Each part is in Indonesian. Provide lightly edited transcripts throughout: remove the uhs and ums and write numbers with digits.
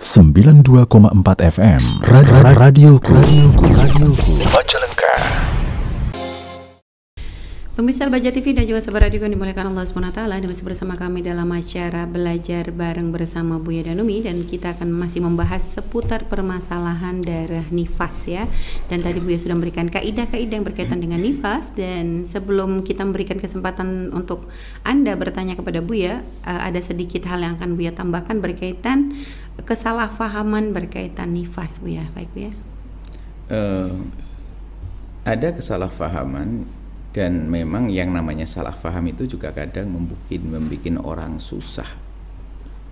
92,4 FM Radioku. Majalengka. Pemirsa Al-Baja TV dan juga sahabat radio yang dimuliakan Allah SWT, masih bersama kami dalam acara Belajar Bareng bersama Buya dan Umi, dan kita akan masih membahas seputar permasalahan darah nifas ya. Dan tadi Buya sudah memberikan kaidah-kaidah yang berkaitan dengan nifas, dan sebelum kita memberikan kesempatan untuk Anda bertanya kepada Buya, ada sedikit hal yang akan Buya tambahkan berkaitan kesalahpahaman berkaitan nifas Buya. Baik Buya. Ada kesalahpahaman. Dan memang yang namanya salah paham itu juga kadang membuat orang susah.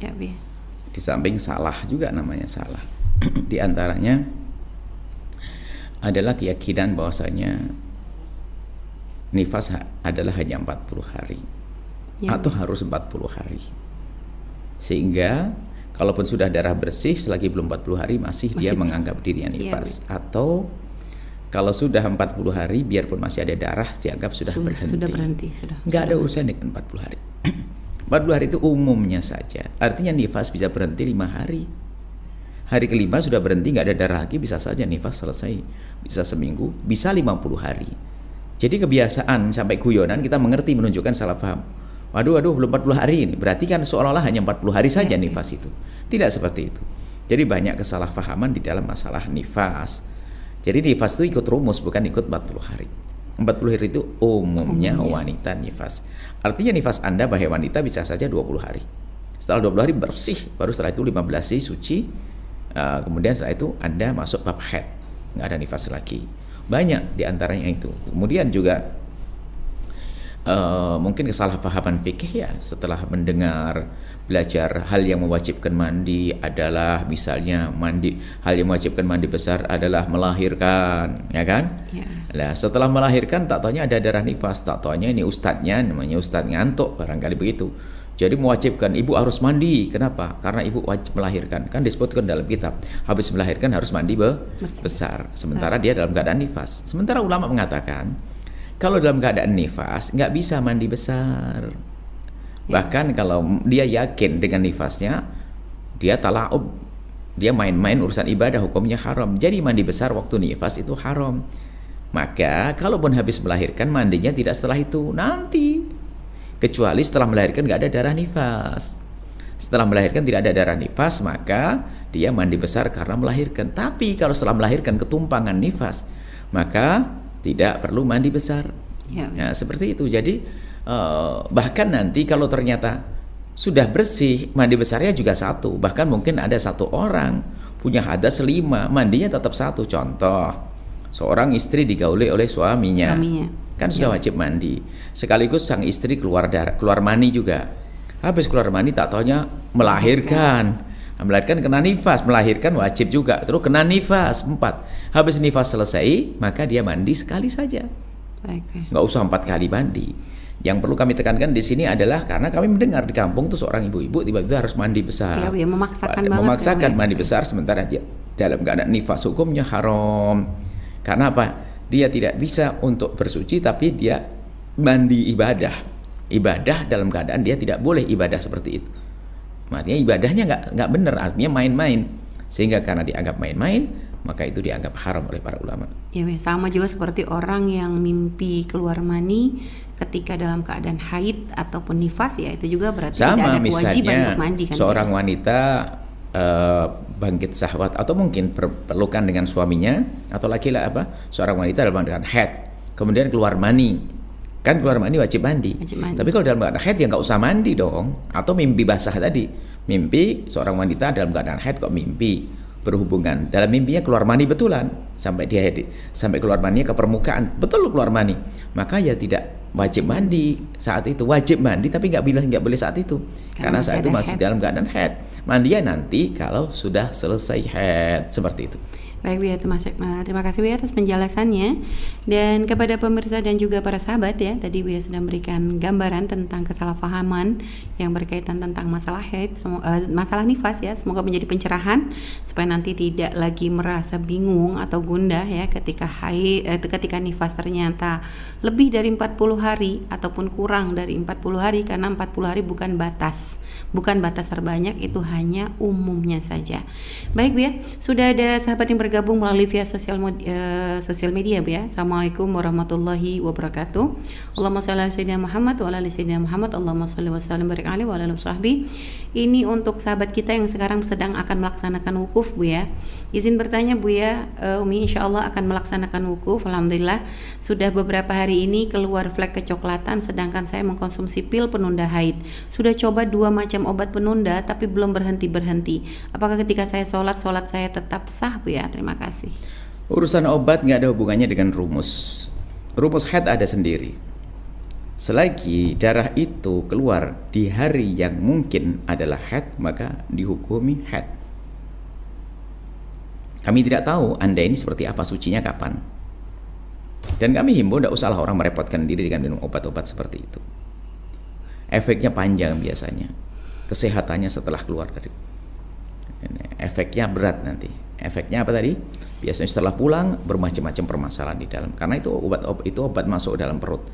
Ya, Bi. Di samping salah juga namanya salah. Di antaranya adalah keyakinan bahwasanya nifas adalah hanya 40 hari ya, atau harus 40 hari. Sehingga kalaupun sudah darah bersih selagi belum 40 hari masih dia menganggap dirinya nifas ya, atau kalau sudah 40 hari, biarpun masih ada darah, dianggap sudah berhenti. Nggak ada urusan dengan 40 hari. 40 hari itu umumnya saja. Artinya nifas bisa berhenti 5 hari. Hari kelima sudah berhenti, nggak ada darah lagi, bisa saja nifas selesai. Bisa seminggu, bisa 50 hari. Jadi kebiasaan sampai guyonan kita mengerti menunjukkan salah paham. Waduh, belum 40 hari ini. Berarti kan seolah-olah hanya 40 hari saja nifas itu. Tidak seperti itu. Jadi banyak kesalahpahaman di dalam masalah nifas. Jadi nifas itu ikut rumus, bukan ikut 40 hari. 40 hari itu umumnya wanita nifas. Artinya nifas Anda bahaya wanita bisa saja 20 hari. Setelah 20 hari bersih, baru setelah itu 15 hari suci. Kemudian setelah itu Anda masuk bab haid, nggak ada nifas lagi. Banyak diantaranya itu. Kemudian juga mungkin kesalahpahaman fikih ya, setelah mendengar belajar hal yang mewajibkan mandi adalah misalnya hal yang mewajibkan mandi besar adalah melahirkan, ya kan? Ya. Nah, setelah melahirkan tak taunya ada darah nifas, tak taunya ini ustadznya namanya ustadz ngantuk barangkali begitu. Jadi mewajibkan ibu harus mandi. Kenapa? Karena ibu wajib melahirkan. Kan disebutkan dalam kitab, habis melahirkan harus mandi besar. Sementara dia dalam keadaan nifas. Sementara ulama mengatakan kalau dalam keadaan nifas nggak bisa mandi besar. Bahkan kalau dia yakin dengan nifasnya, dia tala'ub, dia main-main urusan ibadah, hukumnya haram. Jadi mandi besar waktu nifas itu haram. Maka kalaupun habis melahirkan, mandinya tidak setelah itu, nanti. Kecuali setelah melahirkan nggak ada darah nifas. Setelah melahirkan tidak ada darah nifas, maka dia mandi besar karena melahirkan. Tapi kalau setelah melahirkan ketumpangan nifas, maka tidak perlu mandi besar. Ya. Nah, seperti itu. Jadi bahkan nanti kalau ternyata sudah bersih, mandi besarnya juga satu. Bahkan mungkin ada satu orang punya hadas 5, mandinya tetap satu. Contoh, seorang istri digauli oleh suaminya. Kan sudah wajib mandi. Sekaligus sang istri keluar mani juga. Habis keluar mani tak taunya melahirkan. Melahirkan kena nifas, melahirkan wajib juga. Terus kena nifas 4. Habis nifas selesai, maka dia mandi sekali saja. Nggak usah 4 kali mandi. Yang perlu kami tekankan di sini adalah karena kami mendengar di kampung tuh seorang ibu-ibu tiba-tiba harus mandi besar. Ya, memaksakan mandi besar sementara dia dalam keadaan nifas, hukumnya haram. Karena apa? Dia tidak bisa untuk bersuci tapi dia mandi ibadah. Ibadah dalam keadaan dia tidak boleh ibadah seperti itu. Artinya ibadahnya nggak benar, artinya main-main. Sehingga karena dianggap main-main, maka itu dianggap haram oleh para ulama. Ya, sama juga seperti orang yang mimpi keluar mani ketika dalam keadaan haid ataupun nifas, ya itu juga berarti tidak ada kewajiban untuk mandi kan. Seorang wanita bangkit syahwat atau mungkin perlukan dengan suaminya, atau seorang wanita dalam keadaan haid kemudian keluar mani. Kan keluar mani wajib mandi. Tapi kalau dalam keadaan haid ya nggak usah mandi dong. Atau mimpi basah tadi, mimpi seorang wanita dalam keadaan haid kok mimpi berhubungan, dalam mimpinya keluar mani betulan sampai keluar mani ke permukaan, betul keluar mani, maka ya tidak wajib mandi saat itu. Wajib mandi tapi nggak boleh saat itu karena saat itu masih dalam keadaan haid. Mandinya nanti kalau sudah selesai haid, seperti itu. Baik Bu ya, terima kasih Bu ya atas penjelasannya. Dan kepada pemirsa dan juga para sahabat ya, tadi Bu ya sudah memberikan gambaran tentang kesalahpahaman yang berkaitan tentang masalah haid, masalah nifas ya. Semoga menjadi pencerahan supaya nanti tidak lagi merasa bingung atau gundah ya ketika ketika nifas ternyata lebih dari 40 hari ataupun kurang dari 40 hari, karena 40 hari bukan batas terbanyak, itu hanya umumnya saja. Baik Bu ya, sudah ada sahabat yang bergabung melalui via sosial media Bu ya. Assalamualaikum warahmatullahi wabarakatuh. Allahumma shalli ala sayyidina Muhammad wa ala ali sayyidina Muhammad. Allahumma shalli wa sallim barik alaihi wa ala alihi washabbi. Ini untuk sahabat kita yang sekarang sedang akan melaksanakan wukuf Bu ya. Izin bertanya Bu ya, Umi insyaallah akan melaksanakan wukuf. Alhamdulillah sudah beberapa hari ini keluar flek kecoklatan, sedangkan saya mengkonsumsi pil penunda haid. Sudah coba 2 macam obat penunda tapi belum berhenti. Apakah ketika saya sholat saya tetap sah Bu ya? Terima kasih. Urusan obat nggak ada hubungannya dengan rumus haid ada sendiri. Selagi darah itu keluar di hari yang mungkin adalah haid, maka dihukumi haid. Kami tidak tahu Anda ini seperti apa, sucinya kapan. Dan kami himbau tidak usahlah orang merepotkan diri dengan minum obat-obat seperti itu. Efeknya panjang biasanya. Kesehatannya setelah keluar dari efeknya berat nanti. Efeknya apa tadi? Biasanya setelah pulang bermacam-macam permasalahan di dalam. Karena itu obat masuk dalam perut,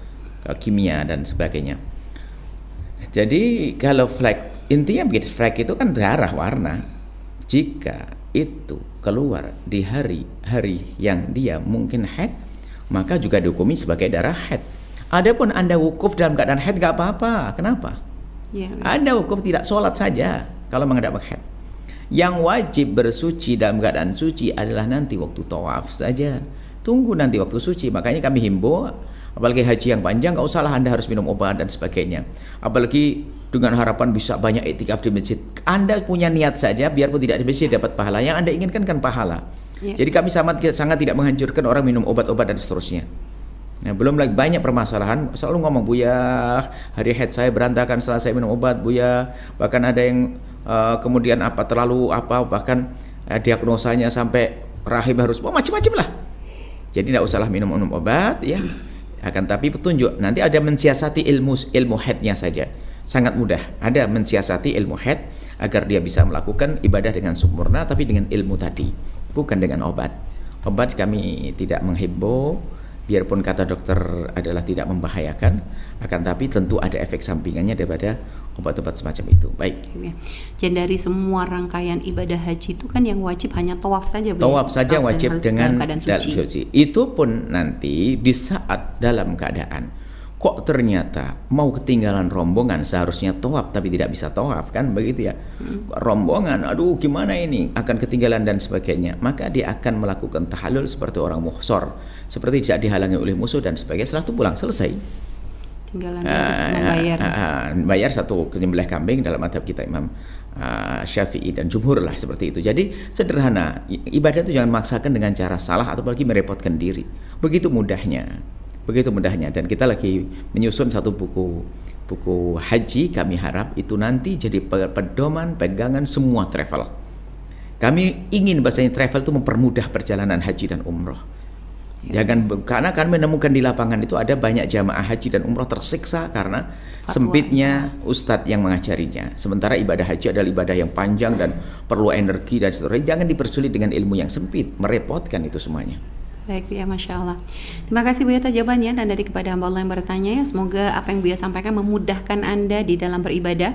kimia dan sebagainya. Jadi kalau flek, intinya begitu, flek itu kan darah warna. Jika itu keluar di hari yang dia mungkin haid, maka juga dihukumi sebagai darah haid. Adapun Anda wukuf dalam keadaan haid gak apa-apa. Kenapa? Anda wukuf tidak sholat saja kalau menghadap haid. Yang wajib bersuci dalam keadaan suci adalah nanti waktu tawaf saja. Tunggu nanti waktu suci. Makanya kami himbau, apalagi haji yang panjang, gak usahlah Anda harus minum obat dan sebagainya. Apalagi dengan harapan bisa banyak iktikaf di masjid. Anda punya niat saja, biarpun tidak di masjid dapat pahala. Yang Anda inginkan kan pahala. Jadi kami sangat tidak menghancurkan orang minum obat-obat dan seterusnya. Nah, belum lagi banyak permasalahan. Selalu ngomong, Buya, hari haid saya berantakan setelah saya minum obat, Buya. Bahkan ada yang kemudian bahkan diagnosanya sampai rahim harus macam-macam lah. Jadi tidak usahlah minum obat ya. Akan tapi petunjuk, nanti ada mensiasati ilmu haidnya saja. Sangat mudah. Ada mensiasati ilmu haid agar dia bisa melakukan ibadah dengan sempurna, tapi dengan ilmu tadi, bukan dengan obat. Obat kami tidak menghimbau, biarpun kata dokter adalah tidak membahayakan, akan tapi tentu ada efek sampingannya daripada obat-obat semacam itu. Baik. Dan dari semua rangkaian ibadah haji itu kan yang wajib hanya tawaf saja. Tawaf saja wajib dengan dalam suci. Itu pun nanti di saat dalam keadaan kok ternyata mau ketinggalan rombongan, seharusnya tawaf tapi tidak bisa tawaf, kan begitu ya. Rombongan, aduh gimana ini, akan ketinggalan dan sebagainya, maka dia akan melakukan tahallul seperti orang muhsor, seperti tidak dihalangi oleh musuh dan sebagainya. Setelah itu pulang selesai, tinggalan bayar satu penyembelih kambing dalam madhab kita Imam Syafi'i dan jumhur lah seperti itu. Jadi sederhana, ibadah itu jangan maksakan dengan cara salah atau apalagi merepotkan diri. Begitu mudahnya. Dan kita lagi menyusun satu buku haji. Kami harap itu nanti jadi pedoman pegangan semua travel. Kami ingin bahasanya travel itu mempermudah perjalanan haji dan umroh. Karena kami menemukan di lapangan itu ada banyak jamaah haji dan umroh tersiksa karena sempitnya ustadz yang mengajarinya. Sementara ibadah haji adalah ibadah yang panjang dan perlu energi dan seterusnya. Jangan dipersulit dengan ilmu yang sempit, merepotkan itu semuanya. Baik Bu ya, Masya Allah. Terima kasih Bu ya atas jawabannya dan dari kepada hamba Allah yang bertanya ya. Semoga apa yang Bu ya sampaikan memudahkan Anda di dalam beribadah.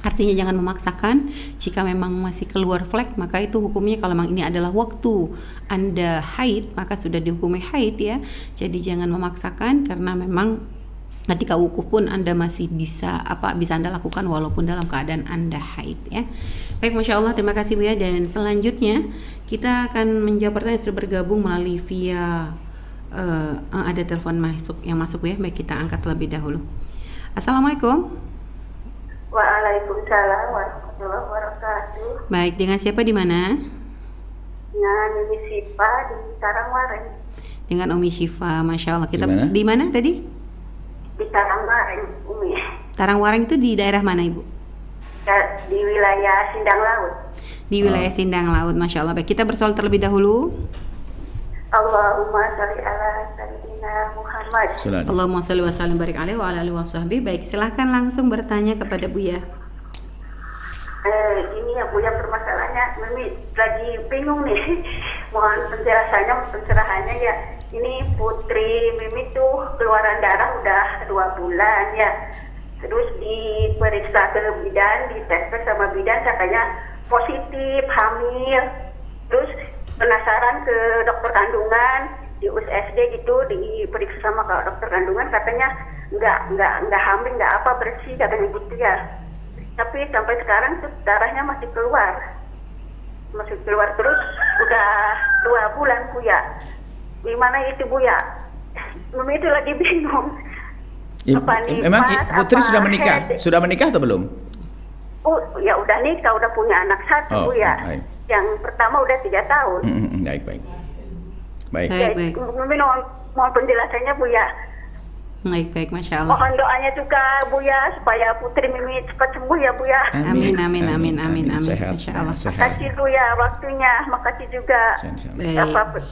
Artinya jangan memaksakan. Jika memang masih keluar flek, maka itu hukumnya kalau memang ini adalah waktu Anda haid, maka sudah dihukumi haid ya. Jadi jangan memaksakan, karena memang ketika wukuf pun Anda masih bisa Anda lakukan walaupun dalam keadaan Anda haid ya. Baik, Masya Allah, terima kasih Bu ya. Dan selanjutnya kita akan menjawab pertanyaan yang sudah bergabung melalui via ada telepon yang masuk Bu ya. Baik, kita angkat terlebih dahulu. Assalamualaikum. Waalaikumsalam warahmatullahi wabarakatuh. Baik, dengan siapa di mana? Dengan Umi Syifa di Tarangwareng. Dengan Umi Syifa, Masya Allah. Kita di mana tadi? Di Tarangwareng, Umi. Tarangwareng itu di daerah mana Ibu? Di wilayah Sindang Laut. di wilayah Sindang Laut. Masya Allah. Baik, kita bersolat terlebih dahulu. Allahumma sholli ala sayyidina Muhammad. Allahumma sholli wa sallim barik alaihi wa ala alihi washabbi. Baik, silahkan langsung bertanya kepada Buya. Ini ya Buya, permasalahannya Mimi lagi bingung nih. Mohon pencerahannya ya. Ini putri Mimi tuh keluaran darah udah 2 bulan ya. Terus diperiksa ke bidan, dites sama bidan katanya positif hamil. Terus penasaran ke dokter kandungan di USSD gitu, diperiksa sama dokter kandungan katanya nggak hamil, nggak apa, bersih katanya gitu ya. Tapi sampai sekarang tuh darahnya masih keluar terus udah 2 bulan Buya. Gimana itu Buya? Mimi itu lagi bingung. Memang putri sudah menikah? Sudah menikah atau belum? Ya udah nikah, udah punya anak 1 Buya. Baik. Yang pertama udah 3 tahun. Baik. Mimi mohon penjelasannya Buya. Baik, Masya Allah. Mohon doanya juga Buya supaya putri Mimi cepat sembuh ya Buya. Amin. Sehat. Masya Allah. Makasih Buya waktunya, makasih juga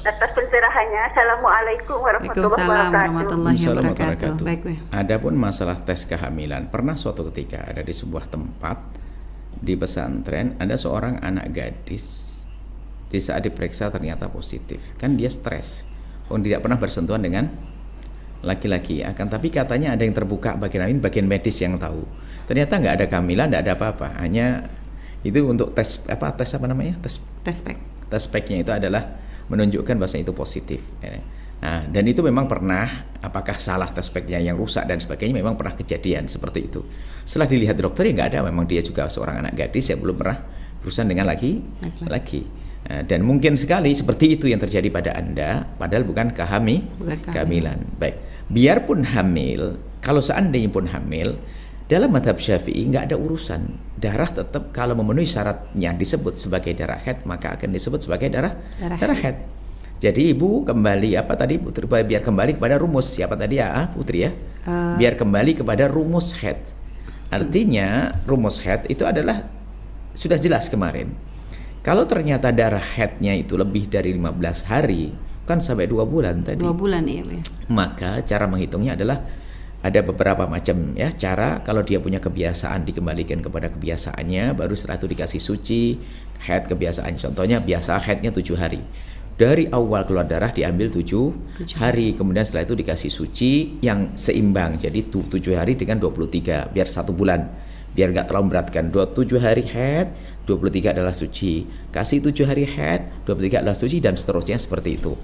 atas pencerahannya. Assalamualaikum warahmatullahi wabarakatuh. Baik. Adapun masalah tes kehamilan, pernah suatu ketika ada di sebuah tempat di pesantren, ada seorang anak gadis di saat diperiksa ternyata positif. Kan dia stres, tidak pernah bersentuhan dengan laki-laki, tapi katanya ada yang terbuka bagian medis yang tahu. Ternyata nggak ada kehamilan, nggak ada apa-apa, hanya itu untuk tes packnya itu adalah menunjukkan bahwa itu positif. Nah, dan itu memang pernah, apakah salah tes packnya yang rusak dan sebagainya, memang pernah kejadian seperti itu. Setelah dilihat dokter ya nggak ada, memang dia juga seorang anak gadis yang belum pernah berurusan dengan laki-laki. Dan mungkin sekali seperti itu yang terjadi pada Anda, padahal bukan kehamilan. Baik, biarpun hamil, kalau seandainya pun hamil, dalam mazhab Syafi'i nggak ada urusan. Darah tetap kalau memenuhi syaratnya disebut sebagai darah haid, maka akan disebut sebagai darah haid. Jadi ibu kembali putri, biar kembali kepada rumus siapa tadi ya putri ya, biar kembali kepada rumus haid. Artinya rumus haid itu adalah sudah jelas kemarin. Kalau ternyata darah haidnya itu lebih dari 15 hari, kan sampai 2 bulan tadi. 2 bulan ya. Maka cara menghitungnya adalah ada beberapa macam ya cara. Kalau dia punya kebiasaan, dikembalikan kepada kebiasaannya, baru setelah itu dikasih suci. Haid kebiasaan, contohnya biasa haidnya 7 hari. Dari awal keluar darah diambil 7 hari, kemudian setelah itu dikasih suci yang seimbang, jadi 7 hari dengan 23, biar 1 bulan. Biar nggak terlalu memberatkan. 27 hari haid, 23 adalah suci. Kasih 7 hari haid, 23 adalah suci, dan seterusnya seperti itu.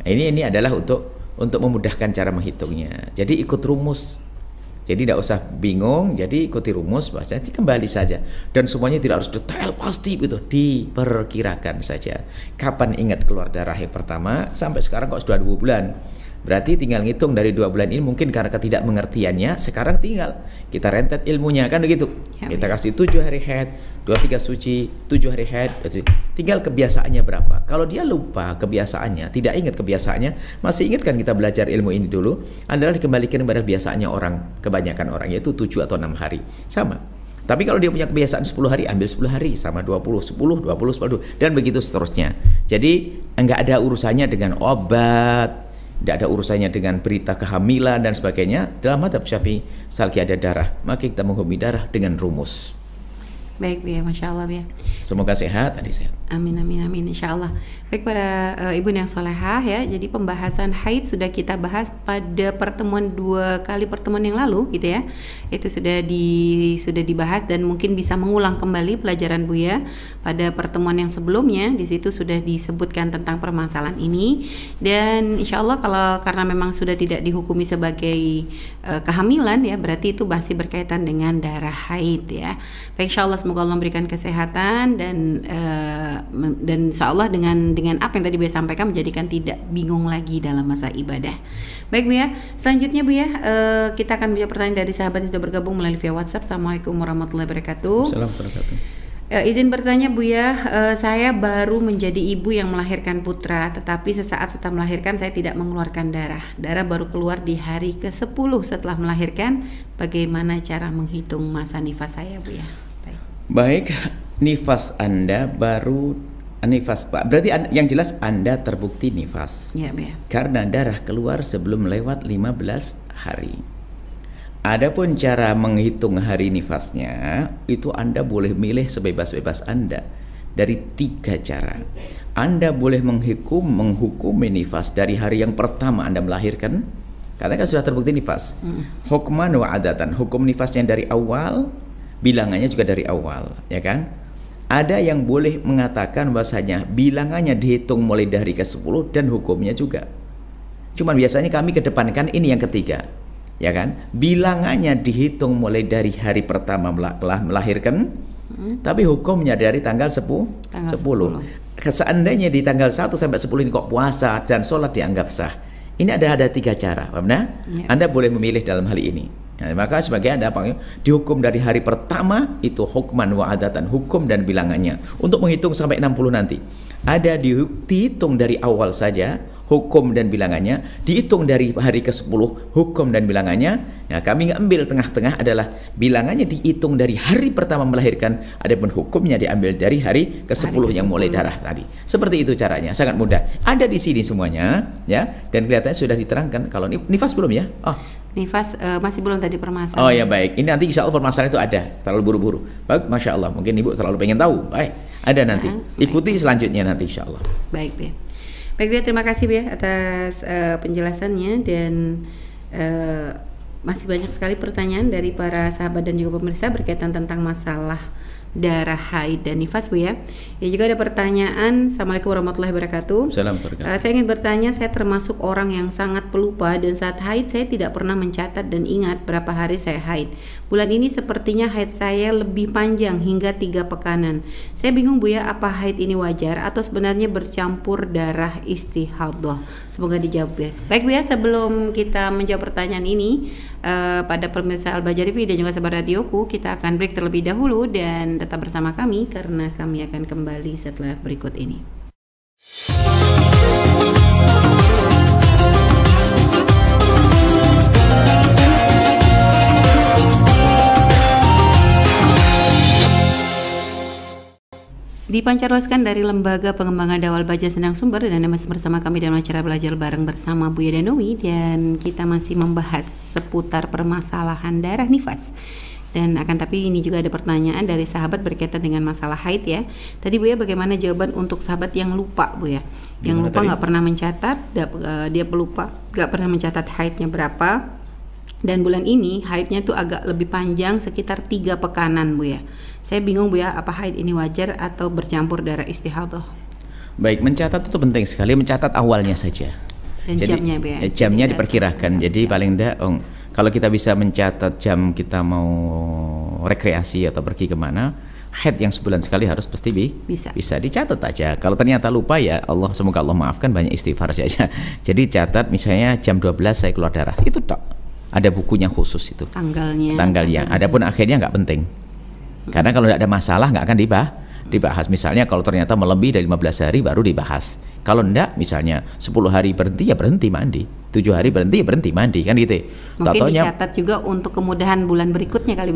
Ini adalah untuk memudahkan cara menghitungnya. Jadi ikut rumus. Jadi tidak usah bingung. Jadi ikuti rumus, bahasanya kembali saja. Dan semuanya tidak harus detail pasti gitu. Diperkirakan saja. Kapan ingat keluar darah yang pertama? Sampai sekarang kok sudah 2 bulan. Berarti tinggal ngitung dari 2 bulan ini, mungkin karena ketidakmengertiannya, sekarang tinggal kita rentet ilmunya, kan begitu. Kita kasih 7 hari haid, 23 suci, 7 hari haid, tinggal kebiasaannya berapa. Kalau dia lupa kebiasaannya, tidak ingat kebiasaannya, masih ingat kan kita belajar ilmu ini dulu, adalah dikembalikan kepada biasaannya kebanyakan orang, yaitu 7 atau 6 hari. Sama. Tapi kalau dia punya kebiasaan 10 hari, ambil 10 hari, sama 20, 10, 20, 10, dan begitu seterusnya. Jadi enggak ada urusannya dengan obat, tidak ada urusannya dengan berita kehamilan dan sebagainya. Dalam mazhab Syafi'i, selagi ada darah, maka kita menghukumi darah dengan rumus. Baik ya, Masya Allah ya. Semoga sehat, tadi sehat. Amin, Insya Allah. Baik para ibu yang solehah ya. Jadi pembahasan haid sudah kita bahas pada pertemuan 2 kali pertemuan yang lalu gitu ya. Itu sudah dibahas, dan mungkin bisa mengulang kembali pelajaran Buya pada pertemuan yang sebelumnya. Di situ sudah disebutkan tentang permasalahan ini, dan Insya Allah karena memang sudah tidak dihukumi sebagai kehamilan ya, berarti itu masih berkaitan dengan darah haid ya. Baik, Insya Allah semoga Allah memberikan kesehatan, dan insya Allah dengan apa yang tadi Buya sampaikan menjadikan tidak bingung lagi dalam masa ibadah. Baik Buya, selanjutnya Buya kita akan menjawab pertanyaan dari sahabat yang sudah bergabung melalui via WhatsApp. Assalamualaikum warahmatullahi wabarakatuh. Assalamualaikum. Izin bertanya Buya, saya baru menjadi ibu yang melahirkan putra, tetapi sesaat setelah melahirkan saya tidak mengeluarkan darah. Darah baru keluar di hari ke-10 setelah melahirkan. Bagaimana cara menghitung masa nifas saya Buya? Baik, nifas Anda baru nifas, berarti yang jelas Anda terbukti nifas. Ya, ya. Karena darah keluar sebelum lewat 15 hari. Adapun cara menghitung hari nifasnya, itu Anda boleh milih sebebas-bebas Anda dari 3 cara. Anda boleh menghukumi nifas dari hari yang pertama Anda melahirkan, karena kan sudah terbukti nifas. Hukman wa adatan, hukum nifasnya dari awal, bilangannya juga dari awal, ya kan? Ada yang boleh mengatakan bahwasanya bilangannya dihitung mulai dari ke-10 dan hukumnya juga. Cuman biasanya kami kedepankan ini yang ketiga, ya kan? Bilangannya dihitung mulai dari hari pertama melahirkan, tapi hukumnya dari tanggal 10. Seandainya di tanggal 1 sampai 10 ini kok puasa dan sholat dianggap sah. Ini ada 3 cara, paham nah? Ya. Anda boleh memilih dalam hal ini. Nah, maka sebagai Anda dihukum dari hari pertama itu hukman wa adatan, hukum dan bilangannya. Untuk menghitung sampai 60 nanti, ada dihitung dari awal saja hukum dan bilangannya, dihitung dari hari ke-10 hukum dan bilangannya. Nah, kami ambil tengah-tengah adalah bilangannya dihitung dari hari pertama melahirkan, adapun hukumnya diambil dari hari ke-10 yang mulai darah tadi. Seperti itu caranya, sangat mudah. Ada di sini semuanya, ya. Dan kelihatannya sudah diterangkan. Kalau nifas belum ya? Oh, nifas masih belum tadi permasalahan. Oh ya baik, ini nanti insya Allah permasalahan itu ada. Terlalu buru-buru. Baik, masya Allah. Mungkin Ibu terlalu pengen tahu. Baik, ada nanti. Ikuti selanjutnya nanti insya Allah. Baik, Bu. Baik, Bu, terima kasih, Bu, atas penjelasannya, dan masih banyak sekali pertanyaan dari para sahabat dan juga pemirsa berkaitan tentang masalah darah haid dan nifas, Bu, ya. Ya, juga ada pertanyaan. Assalamualaikum warahmatullahi wabarakatuh. Saya ingin bertanya, saya termasuk orang yang sangat pelupa dan saat haid saya tidak pernah mencatat dan ingat berapa hari saya haid. Bulan ini sepertinya haid saya lebih panjang hingga 3 pekanan. Saya bingung, Bu, ya, apa haid ini wajar atau sebenarnya bercampur darah istihadhah? Semoga dijawab, ya. Baik, Bu, ya, sebelum kita menjawab pertanyaan ini, pada pemirsa Al-Bajar TV dan juga sahabat radioku, kita akan break terlebih dahulu dan tetap bersama kami karena kami akan kembali setelah berikut ini. Dipancarluaskan dari Lembaga Pengembangan Dakwah Al-Bajar Sendang Sumber, dan masih bersama kami dalam acara belajar bareng bersama Buya Danomi, dan kita masih membahas seputar permasalahan darah nifas. Dan tapi ini juga ada pertanyaan dari sahabat berkaitan dengan masalah haid, ya. Tadi, Bu, ya, bagaimana jawaban untuk sahabat yang lupa, Bu, ya? Yang lupa nggak pernah mencatat, dia pelupa, nggak pernah mencatat haidnya berapa. Dan bulan ini haidnya tuh agak lebih panjang, sekitar 3 pekanan, Bu, ya. Saya bingung, Bu, ya, apa haid ini wajar atau bercampur darah istihadhah? Baik, mencatat itu penting sekali, mencatat awalnya saja. Dan jadi, jamnya, Bu, ya? Jamnya diperkirakan. Jadi paling tidak, kalau kita bisa mencatat jam kita mau rekreasi atau pergi kemana, haid yang sebulan sekali harus pasti bisa dicatat aja. Kalau ternyata lupa, ya Allah, semoga Allah maafkan, banyak istighfar saja. Jadi catat misalnya jam 12 saya keluar darah, itu tak ada bukunya khusus itu. Tanggalnya. Adapun akhirnya nggak penting. Karena kalau tidak ada masalah nggak akan dibahas. Misalnya kalau ternyata melebihi dari 15 hari baru dibahas. Kalau enggak, misalnya 10 hari berhenti, ya berhenti mandi. 7 hari berhenti, ya berhenti mandi, kan gitu. Mungkin dicatat juga untuk kemudahan bulan berikutnya kali.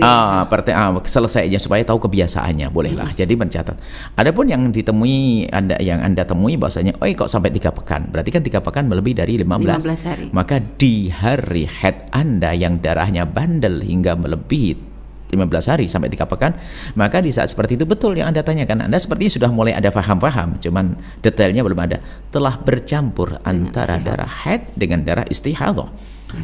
Selesai aja supaya tahu kebiasaannya, bolehlah. Jadi mencatat. Adapun yang ditemui, yang Anda temui bahwasanya, kok sampai 3 pekan. Berarti kan 3 pekan melebihi dari 15 hari. Maka di hari haid Anda yang darahnya bandel hingga melebihi 15 hari sampai 3 pekan, maka di saat seperti itu betul yang Anda tanyakan. Anda sepertinya sudah mulai ada paham-paham, cuman detailnya belum ada. Telah bercampur antara darah haid dengan darah istihadhah.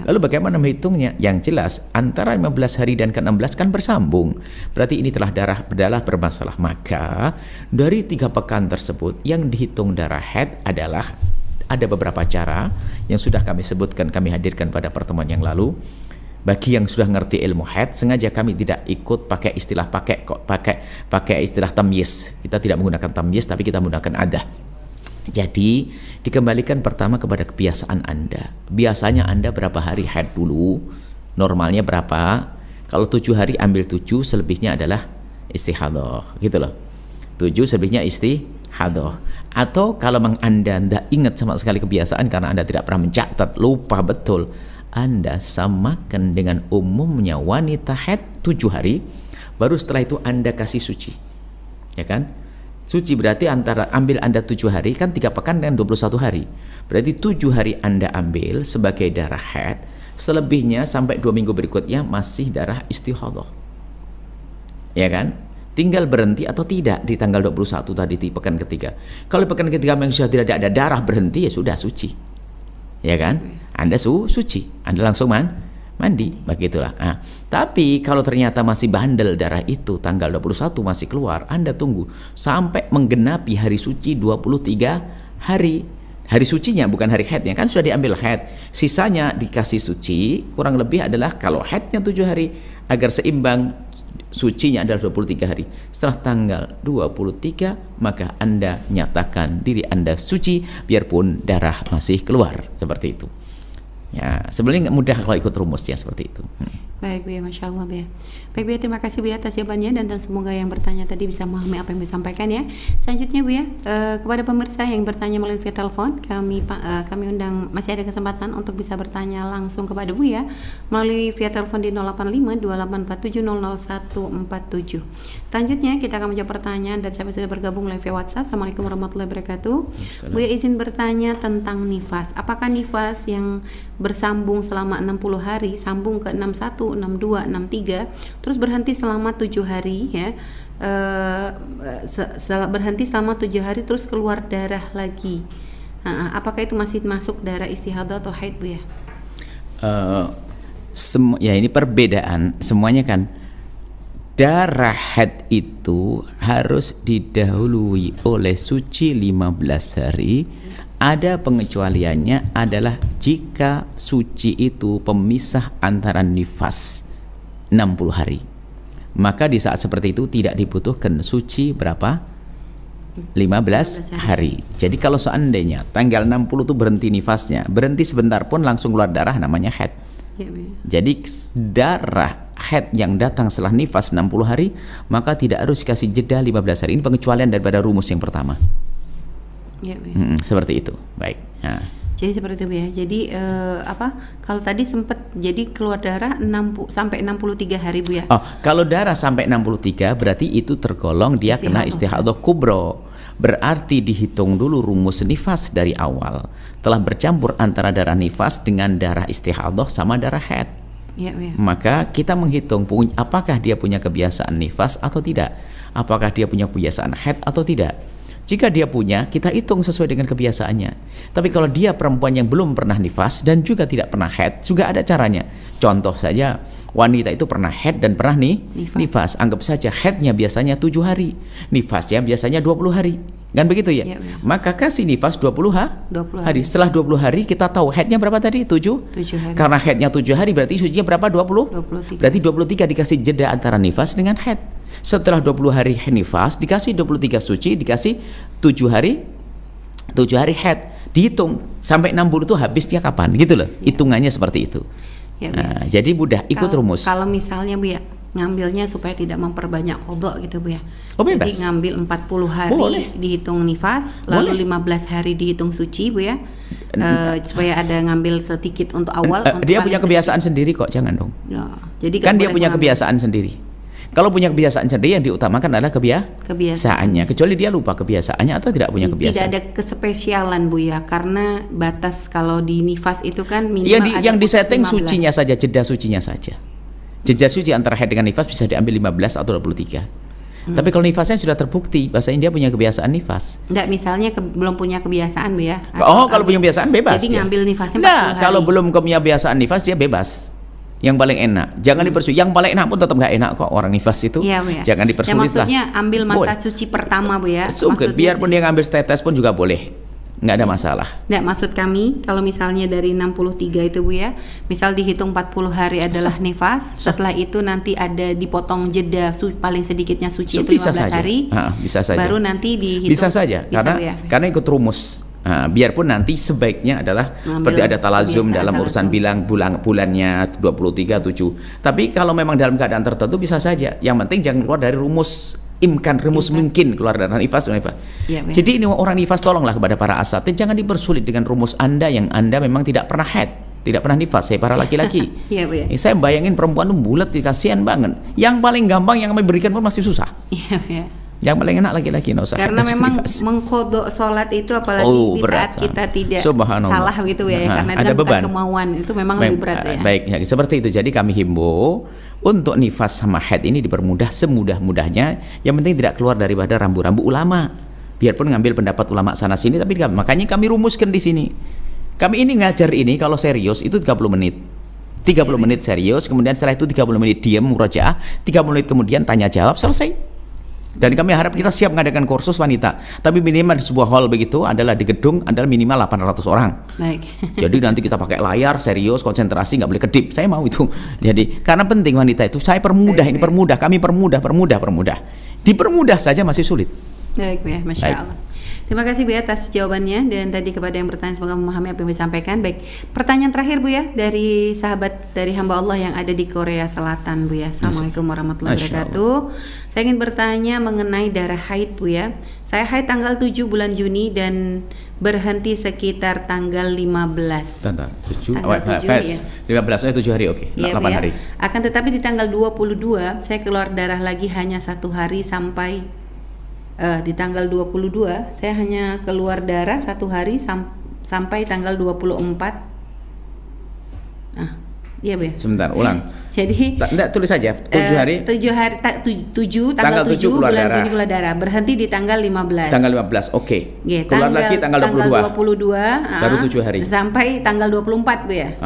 Lalu bagaimana menghitungnya? Yang jelas antara 15 hari dan ke-16 kan bersambung. Berarti ini telah darah bermasalah. Maka dari 3 pekan tersebut yang dihitung darah haid adalah ada beberapa cara yang sudah kami sebutkan, kami hadirkan pada pertemuan yang lalu. Bagi yang sudah ngerti ilmu haid, sengaja kami tidak ikut pakai istilah pakai istilah tamyiz. Kita tidak menggunakan tamyiz, tapi kita menggunakan adah. Jadi dikembalikan pertama kepada kebiasaan Anda. Biasanya Anda berapa hari haid dulu? Normalnya berapa? Kalau 7 hari ambil 7, selebihnya adalah istihadhah, gitu loh. 7 selebihnya istihadhah. Atau kalau memang Anda tidak ingat sama sekali kebiasaan karena Anda tidak pernah mencatat, lupa betul, Anda samakan dengan umumnya wanita haid 7 hari, baru setelah itu Anda kasih suci. ya kan? Suci berarti antara ambil Anda 7 hari, kan 3 pekan dan 21 hari. Berarti 7 hari Anda ambil sebagai darah haid, selebihnya sampai 2 minggu berikutnya masih darah istihadah. Ya kan? Tinggal berhenti atau tidak di tanggal 21 tadi di pekan ketiga. Kalau pekan ketiga memang sudah tidak ada darah, berhenti, ya sudah suci. Ya kan? Anda suci. Anda langsung mandi, begitulah. Nah, tapi kalau ternyata masih bandel darah itu tanggal 21 masih keluar, Anda tunggu sampai menggenapi hari suci 23 hari. Hari sucinya bukan hari haidnya, kan sudah diambil haid. Sisanya dikasih suci, kurang lebih adalah kalau haidnya 7 hari agar seimbang, sucinya adalah 23 hari. Setelah tanggal 23 maka Anda nyatakan diri Anda suci biarpun darah masih keluar, seperti itu. Ya, sebenarnya mudah kalau ikut rumusnya seperti itu. Baik Bu ya, Masya Allah Bu ya. Baik Bu ya, terima kasih Bu ya atas jawabannya, dan semoga yang bertanya tadi bisa memahami apa yang disampaikan ya. Selanjutnya Bu ya, kepada pemirsa yang bertanya melalui via telepon, kami undang, masih ada kesempatan untuk bisa bertanya langsung kepada Bu ya melalui via telepon di 085-2847-00147. Selanjutnya kita akan menjawab pertanyaan dan saya sudah bergabung melalui via WhatsApp. Assalamualaikum warahmatullahi wabarakatuh. Bu ya, izin bertanya tentang nifas. Apakah nifas yang bersambung selama 60 hari, sambung ke 61, 62, 63, terus berhenti selama 7 hari ya, berhenti selama 7 hari terus keluar darah lagi, apakah itu masih masuk darah istihadah atau haid Bu ya? Ya ini perbedaan semuanya kan. Darah haid itu harus didahului oleh suci 15 hari. Ada pengecualiannya adalah jika suci itu pemisah antara nifas 60 hari. Maka di saat seperti itu tidak dibutuhkan suci berapa? 15 hari. Jadi kalau seandainya tanggal 60 itu berhenti nifasnya, berhenti sebentar pun langsung keluar darah, namanya haid. Jadi darah haid yang datang setelah nifas 60 hari, maka tidak harus kasih jeda 15 hari. Ini pengecualian daripada rumus yang pertama. Seperti itu. Baik. Nah. Jadi seperti itu ya. Jadi kalau tadi sempat jadi keluar darah sampai 63 hari Bu ya. Oh, kalau darah sampai 63 berarti itu tergolong dia kena istihadah kubro. Berarti dihitung dulu rumus nifas dari awal. Telah bercampur antara darah nifas dengan darah istihadah sama darah haid. Ya. Maka kita menghitung apakah dia punya kebiasaan nifas atau tidak. Apakah dia punya kebiasaan haid atau tidak. Jika dia punya, kita hitung sesuai dengan kebiasaannya. Tapi kalau dia perempuan yang belum pernah nifas dan juga tidak pernah haid, juga ada caranya. Contoh saja, wanita itu pernah haid dan pernah nifas. Anggap saja haidnya biasanya 7 hari, nifasnya biasanya 20 hari. Kan begitu ya? Maka kasih nifas 20 hari. Setelah 20 hari kita tahu haidnya berapa tadi? 7 hari. Karena haidnya 7 hari berarti sucinya berapa? 23. Berarti 23 dikasih jeda antara nifas dengan haid. Setelah 20 hari nifas dikasih 23 suci, dikasih 7 hari haid. Dihitung sampai 60 itu habisnya kapan gitu loh. Hitungannya seperti itu. Nah, jadi mudah ikut rumus. Kalau misalnya Bu ya ngambilnya supaya tidak memperbanyak qadha gitu Bu ya. Jadi ngambil 40 hari dihitung nifas, lalu 15 hari dihitung suci Bu ya. Supaya ada ngambil sedikit untuk awal. Dia punya kebiasaan sendiri kok, jangan dong. Ya, jadi kan dia punya kebiasaan sendiri. Kalau punya kebiasaan sendiri yang diutamakan adalah kebiasaannya. Kecuali dia lupa kebiasaannya atau tidak punya kebiasaan. Tidak ada kespesialan Bu ya, karena batas kalau di nifas itu kan minimal yang disetting sucinya saja, jeda sucinya saja. Jeda suci antara haid dengan nifas bisa diambil 15 atau 23. Tapi kalau nifasnya sudah terbukti, bahasanya dia punya kebiasaan nifas. Enggak, misalnya belum punya kebiasaan Bu ya. Kalau punya kebiasaan bebas. Jadi ngambil nifasnya 40 hari. Kalau belum punya kebiasaan nifas dia bebas. Yang paling enak, jangan dipersulit. Yang paling enak pun tetap nggak enak kok orang nifas itu. Ya, Bu ya. Jangan dipersulit lah. Maksudnya ambil masa suci pertama Bu ya. Biarpun dia ngambil tetes pun juga boleh. Nggak ada masalah. Nggak, maksud kami kalau misalnya dari 63 itu Bu ya, misal dihitung 40 hari adalah nifas, setelah itu nanti ada dipotong jeda paling sedikitnya suci itu 15 hari. Bisa saja. Baru nanti dihitung. Bisa saja, karena ikut rumus. Biarpun nanti sebaiknya adalah seperti ada talazum dalam urusan bulannya 23, 7. Tapi kalau memang dalam keadaan tertentu bisa saja. Yang penting jangan keluar dari rumus mungkin keluar dari nifas. Jadi ini orang nifas, tolonglah kepada para asatidz jangan dipersulit dengan rumus Anda yang Anda memang tidak pernah haid, tidak pernah nifas. Saya para laki-laki. Saya bayangin perempuan itu bulat, kasihan banget. Yang paling gampang yang kami berikan pun masih susah. Yang paling enak laki-laki nggak usah. Karena memang mengkodok sholat itu apalagi di saat kita tidak salah gitu ya, karena itu ada kan bukan beban. kemauan, itu memang lebih berat ya. Baik, ya, seperti itu. Jadi kami himbau untuk nifas sama haid ini dipermudah semudah-mudahnya. Yang penting tidak keluar daripada rambu-rambu ulama. Biarpun ngambil pendapat ulama sana sini, tapi makanya kami rumuskan di sini. Kami ini ngajar ini kalau serius itu 30 menit. 30 menit serius, kemudian setelah itu 30 menit diam murojaah, 30 menit kemudian tanya jawab, selesai. Dan kami harap kita siap mengadakan kursus wanita. Tapi minimal di sebuah hall begitu adalah di gedung adalah minimal 800 orang. Baik. Jadi nanti kita pakai layar serius, konsentrasi, nggak boleh kedip. Saya mau itu. Jadi karena penting wanita itu saya permudah, ini permudah, kami permudah. Dipermudah saja masih sulit. Baik, ya, Masya Allah. Terima kasih Bu ya atas jawabannya, dan tadi kepada yang bertanya semoga memahami apa yang disampaikan. Baik, pertanyaan terakhir Bu ya dari sahabat dari hamba Allah yang ada di Korea Selatan Bu ya. Assalamualaikum warahmatullahi wabarakatuh. Saya ingin bertanya mengenai darah haid Bu ya. Saya haid tanggal 7 bulan Juni dan berhenti sekitar tanggal 15. Tanggal 7 ya. 15 7 hari oke. Ya, 8 hari. Akan tetapi di tanggal 22 saya keluar darah lagi hanya 1 hari sampai di tanggal 22 saya hanya keluar darah 1 hari sampai tanggal 24. Iya Bu ya. Sebentar, ulang. Jadi enggak, tulis saja 7 hari. 7 hari 7 tanggal 7 bulan Juni keluar darah. Berhenti di tanggal 15. Tanggal 15. Oke. Keluar lagi tanggal 22. Baru 7 hari. Sampai tanggal 24 Bu ya.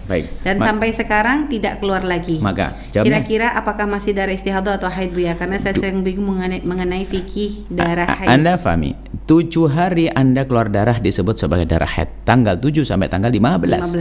Baik. Dan sampai sekarang tidak keluar lagi. Maka kira-kira apakah masih darah istihadah atau haid Bu ya? Karena saya sering bingung mengenai fikih darah haid. Anda pahami, 7 hari Anda keluar darah disebut sebagai darah haid. Tanggal 7 sampai tanggal 15.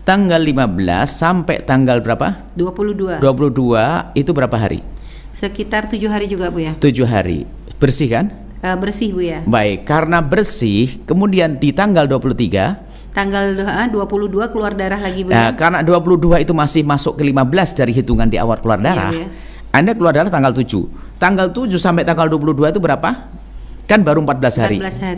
Tanggal 15 sampai tanggal berapa? 22 itu berapa hari? Sekitar 7 hari juga Bu ya. 7 hari. Bersih kan? Bersih Bu ya. Baik, karena bersih, kemudian di tanggal 23 tanggal 22 keluar darah lagi Bu ya. Karena 22 itu masih masuk ke 15 dari hitungan di awal keluar darah. Iya, Anda keluar darah tanggal 7. Tanggal 7 sampai tanggal 22 itu berapa? Kan baru 14 hari. 14 hari.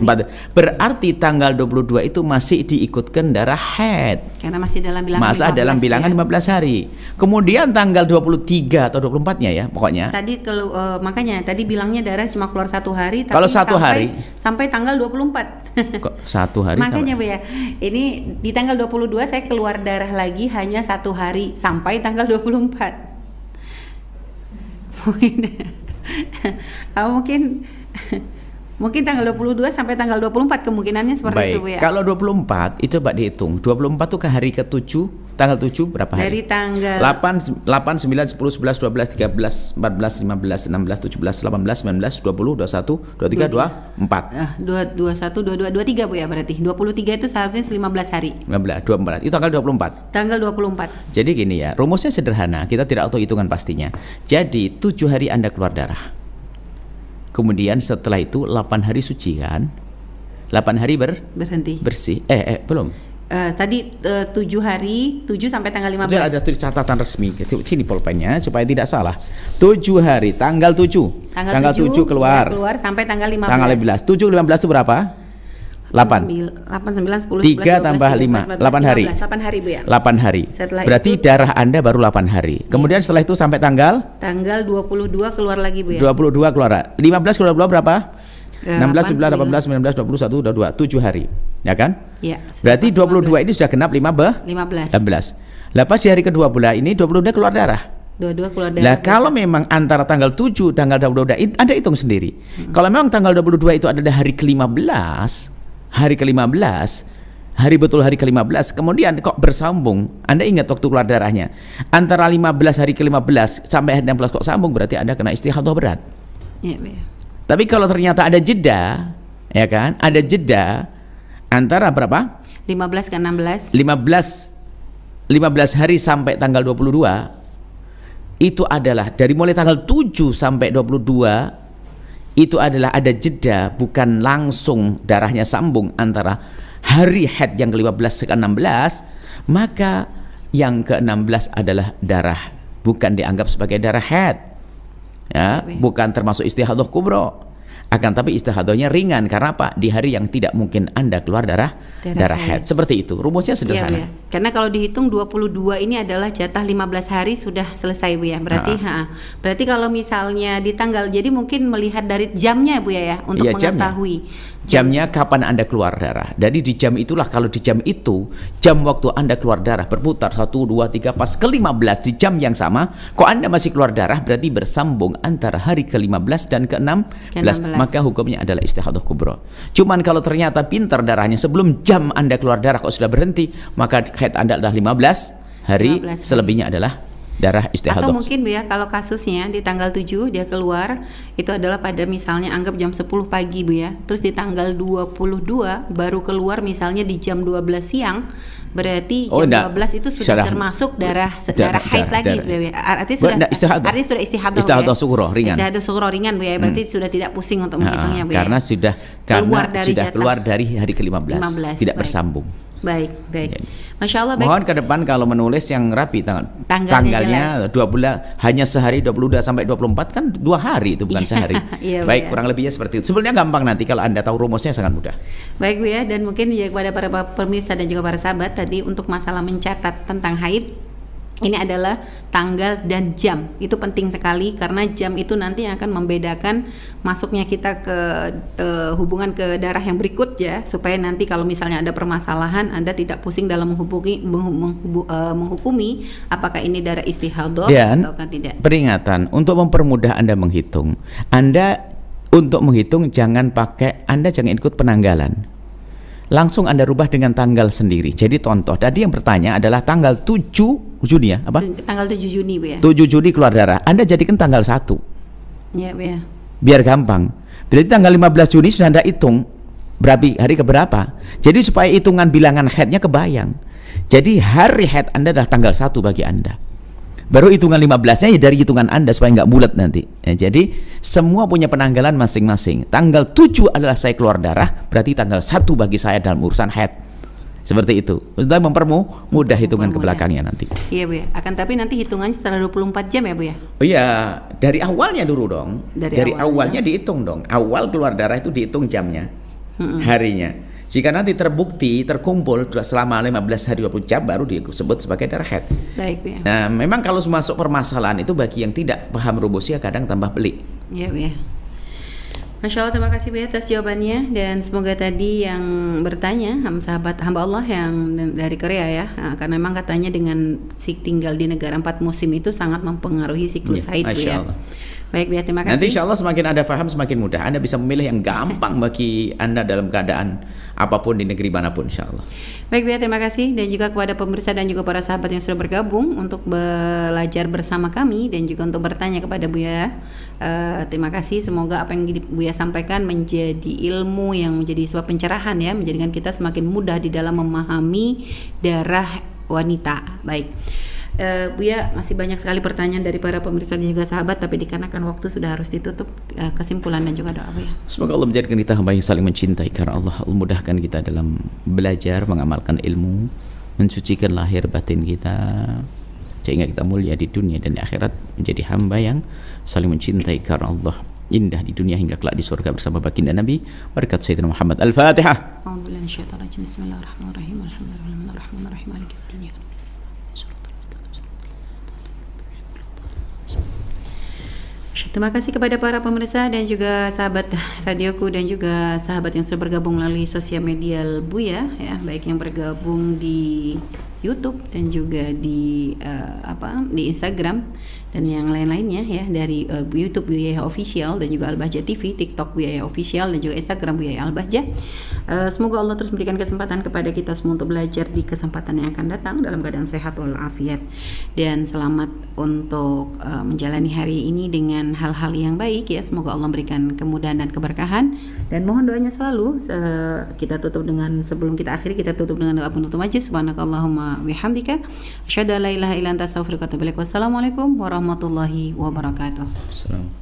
Berarti tanggal 22 itu masih diikutkan darah haid. Karena masih dalam bilangan 15 dalam bilangan ya? 15 hari. Kemudian tanggal 23 atau 24-nya ya pokoknya. Tadi kalau makanya tadi bilangnya darah cuma keluar 1 hari, tapi kalau 1 hari sampai tanggal 24. Kok 1 hari? Makanya Bu ya. Ini di tanggal 22 saya keluar darah lagi hanya 1 hari sampai tanggal 24. Mungkin tanggal 22 sampai tanggal 24 kemungkinannya seperti itu Bu ya. Kalau 24 itu coba dihitung. 24 itu ke hari ke-7, tanggal 7 berapa hari? Dari tanggal 8, 9, 10, 11, 12, 13, 14, 15, 16, 17, 18, 19, 20, 21, 23, 24. 21, 22, 23 Bu ya berarti. 23 itu seharusnya 15 hari. 24. Itu tanggal 24. Tanggal 24. Jadi gini ya, rumusnya sederhana. Kita tidak tahu hitungan pastinya. Jadi 7 hari Anda keluar darah. Kemudian setelah itu 8 hari suci kan? 8 hari berhenti. Bersih. Belum. Tadi 7 hari, 7 sampai tanggal 15. Sudah ada tulis catatan resmi. Sini pulpennya supaya tidak salah. 7 hari, tanggal 7. Tanggal 7 keluar sampai tanggal 15. Tanggal 15. 7 15 itu berapa? 8 9 10 3 tambah 5 8 hari 8 hari Bu ya. 8 hari. Berarti darah Anda baru 8 hari. Kemudian setelah itu sampai tanggal 22 keluar lagi Bu ya. 22 keluar. 15 keluar berapa? 16 17 18 19 21 22 7 hari. Ya kan? Iya. Berarti 22 ini sudah genap 15. Lepas di hari kedua pula ini 22 keluar darah. 22 keluar darah. Nah, kalau memang antara tanggal 7 tanggal 22 Anda hitung sendiri. Kalau memang tanggal 22 itu adalah hari ke-15, hari betul hari ke-15, kemudian kok bersambung, Anda ingat waktu keluar darahnya antara 15 hari ke-15 sampai hari 16 kok sambung, berarti Anda kena istihadah berat. Ya. Tapi kalau ternyata ada jeda, ya kan, ada jeda antara berapa? 15 ke 16 15 hari sampai tanggal 22, itu adalah dari mulai tanggal 7 sampai 22 itu adalah ada jeda, bukan langsung darahnya sambung antara hari haid yang ke-15 ke-16, maka yang ke-16 adalah darah, bukan dianggap sebagai darah haid. Ya, bukan termasuk istihadah kubro. Akan tapi istihadahnya ringan karena apa? Di hari yang tidak mungkin Anda keluar darah haid. Seperti itu. Rumusnya sederhana. Iya, karena kalau dihitung 22 ini adalah jatah 15 hari sudah selesai Bu ya. Berarti berarti kalau misalnya di tanggal, jadi mungkin melihat dari jamnya Bu ya untuk mengetahui jamnya kapan Anda keluar darah. Jadi di jam itulah, kalau di jam itu, jam waktu Anda keluar darah berputar 1, 2, 3 pas ke-15 di jam yang sama, kok Anda masih keluar darah, berarti bersambung antara hari ke-15 dan ke-16, maka hukumnya adalah istihadah kubra. Cuman kalau ternyata pintar darahnya sebelum jam Anda keluar darah kok sudah berhenti, maka haid Anda adalah 15 hari, selebihnya adalah darah istihadah. Atau mungkin Bu ya, kalau kasusnya di tanggal 7 dia keluar itu adalah pada misalnya anggap jam 10 pagi Bu ya. Terus di tanggal 22 baru keluar misalnya di jam 12 siang. Berarti jam 12 itu sudah termasuk darah haid lagi Bu ya. Artinya sudah istihadah sughra ringan. Istihadah sughra ringan Bu ya. Berarti sudah tidak pusing untuk menghitungnya Bu ya. Karena sudah keluar dari hari ke-15, tidak bersambung. Baik. Masya Allah. Mohon ke depan kalau menulis yang rapi tanggalnya 2 bulan, hanya sehari 22 sampai 24 kan 2 hari itu bukan sehari. Baik, kurang lebihnya seperti itu. Sebenarnya gampang, nanti kalau Anda tahu rumusnya sangat mudah. Baik Bu ya, dan mungkin ya kepada para pemirsa dan juga para sahabat tadi untuk masalah mencatat tentang haid, ini adalah tanggal dan jam. Itu penting sekali karena jam itu nanti akan membedakan masuknya kita ke hubungan ke darah yang berikut ya, supaya nanti kalau misalnya ada permasalahan Anda tidak pusing dalam menghukumi apakah ini darah istihadah atau tidak. Peringatan untuk mempermudah Anda menghitung. Anda untuk menghitung jangan ikut penanggalan. Langsung Anda rubah dengan tanggal sendiri. Jadi contoh, tadi yang bertanya adalah tanggal 7 Juni ya, apa? Tanggal 7 Juni Bu ya. 7 Juni keluar darah. Anda jadikan tanggal 1. Ya Bu ya. Biar gampang. Berarti tanggal 15 Juni sudah Anda hitung hari keberapa. Jadi supaya hitungan bilangan haidnya kebayang. Jadi hari haid Anda adalah tanggal 1 bagi Anda. Baru hitungan 15-nya ya dari hitungan Anda supaya nggak bulat nanti. Jadi semua punya penanggalan masing-masing. Tanggal 7 adalah saya keluar darah, berarti tanggal 1 bagi saya dalam urusan haid. Seperti itu. Untuk mempermudah hitungan ke belakangnya nanti. Iya Bu ya. Akan tapi nanti hitungannya setelah 24 jam ya Bu ya. Oh iya, dari awalnya dulu dong. Dari awalnya dihitung dong. Awal keluar darah itu dihitung jamnya, harinya. Jika nanti terbukti terkumpul selama 15 hari 20 jam baru disebut sebagai darah haid. Baik Bu ya. Nah, memang kalau masuk permasalahan itu bagi yang tidak paham rumusnya kadang tambah pelik. Iya Bu ya. Masya Allah, terima kasih Bu ya atas jawabannya, dan semoga tadi yang bertanya sahabat hamba Allah yang dari Korea ya, karena memang katanya dengan tinggal di negara 4 musim itu sangat mempengaruhi siklus haid Bu ya. Baik Bu ya, terima kasih. Nanti insya Allah semakin Anda paham semakin mudah. Anda bisa memilih yang gampang bagi Anda dalam keadaan apapun di negeri manapun insya Allah. Baik Bu ya, terima kasih, dan juga kepada pemirsa dan juga para sahabat yang sudah bergabung untuk belajar bersama kami dan juga untuk bertanya kepada Bu ya. Terima kasih, semoga apa yang Bu ya sampaikan menjadi ilmu yang menjadi sebab pencerahan ya, menjadikan kita semakin mudah di dalam memahami darah wanita. Baik. Bu ya, masih banyak sekali pertanyaan dari para pemirsa dan juga sahabat, tapi dikarenakan waktu sudah harus ditutup, kesimpulan dan juga doa Bu ya. Semoga Allah menjadikan kita hamba yang saling mencintai karena Allah memudahkan kita dalam belajar, mengamalkan ilmu, mensucikan lahir batin kita sehingga kita mulia di dunia dan di akhirat, menjadi hamba yang saling mencintai karena Allah, indah di dunia hingga kelak di surga bersama baginda Nabi. Berkat Sayyidina Muhammad. Al-Fatihah. A'udzubillahi minasyaitonir rajim. Bismillahirrahmanirrahim. Alhamdulillahirrahmanirrahim. Maliki yaumiddin. Terima kasih kepada para pemirsa dan juga sahabat radioku dan juga sahabat yang sudah bergabung melalui sosial media Buya ya, baik yang bergabung di YouTube dan juga di Instagram dan yang lain-lainnya ya, dari YouTube Buya Official dan juga Al-Bahjah TV, TikTok Buya Official dan juga Instagram Buya Al-Bahjah. Semoga Allah terus memberikan kesempatan kepada kita semua untuk belajar di kesempatan yang akan datang dalam keadaan sehat walafiat, dan selamat untuk menjalani hari ini dengan hal-hal yang baik ya. Semoga Allah memberikan kemudahan dan keberkahan, dan mohon doanya selalu. Kita tutup dengan, sebelum kita akhiri, kita tutup dengan doa penutup majlis. Subhanakallahumma bihamdika asyhadu an la ilaha illa anta astaghfiruka wa atubu ilaik. Wassalamualaikum warahmatullahi wabarakatuh. Assalamualaikum.